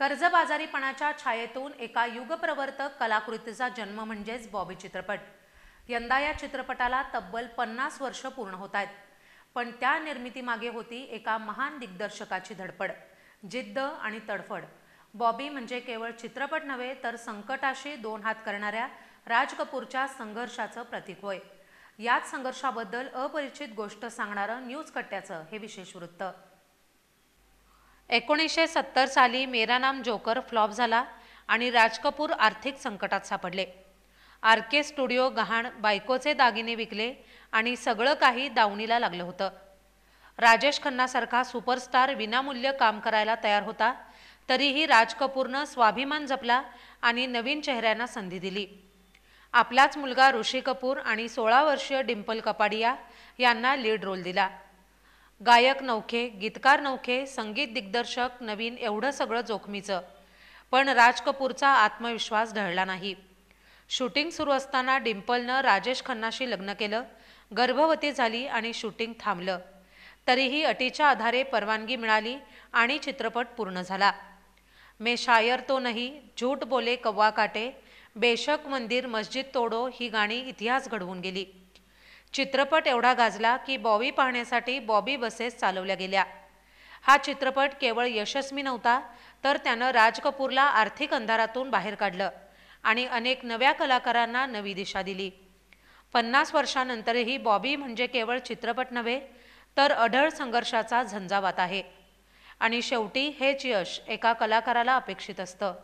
कर्जबाजारीपणाच्या छायेतून एका युगप्रवर्तक कलाकृतीचा जन्म म्हणजेच बॉबी चित्रपट। यंदा या चित्रपटाला तब्बल 50 वर्ष पूर्ण होत आहेत। पण त्या निर्मितीमागे होती एका महान दिग्दर्शकाची धडपड, जिद्द आणि तडफड। बॉबी म्हणजे केवळ चित्रपट नव्हे तर संकटाशी दोन हात करणाऱ्या राज कपूरच्या संघर्षाचं प्रतीक होय। याच संघर्षाबद्दल अपरिचित गोष्ट सांगणारं न्यूज कट्ट्याचं हे विशेष वृत्त। 1970 साली मेरा नाम जोकर फ्लॉप झाला आणि राज कपूर आर्थिक संकटात सापडले। आरके स्टुडिओ गहाण बायकोचे दागिने विकले आणि सगळं काही दावणीला लागलं होतं। राजेश खन्नासारखा सुपरस्टार विनामूल्य काम करायला तयार होता, तरीही राज कपूरनं स्वाभिमान जपला आणि नवीन चेहऱ्यांना संधी दिली। आपलाच मुलगा ऋषी कपूर आणि 16 वर्षीय डिंपल कपाडिया यांना लीड रोल दिला। गायक नौखे, गीतकार नौखे, संगीत दिग्दर्शक नवीन, एवढं सगळं जोखमीचं। पण राज कपूरचा आत्मविश्वास ढळला नाही। शूटिंग सुरू असताना डिंपलनं राजेश खन्नाशी लग्न केलं, गर्भवती झाली आणि शूटिंग थांबलं। तरीही अटीच्या आधारे परवानगी मिळाली आणि चित्रपट पूर्ण झाला। मैं शायर तो नहीं, झूठ बोले कव्वा काटे, बेशक मंदिर मस्जिद तोडो ही गाणी इतिहास घडवून गेली। चित्रपट एवढा गाजला की बॉबी पाहण्यासाठी बॉबी बसेस चालवल्या गेल्या। हा चित्रपट केवळ यशस्वी नव्हता, तर त्यानं राज कपूरला आर्थिक अंधारातून बाहेर काढलं आणि अनेक नव्या कलाकारांना नवी दिशा दिली। 50 वर्षांनंतरही बॉबी म्हणजे केवळ चित्रपट नव्हे तर अढळ संघर्षाचा झंझावात आहे। आणि शेवटी हेच यश एका कलाकाराला अपेक्षित असतं।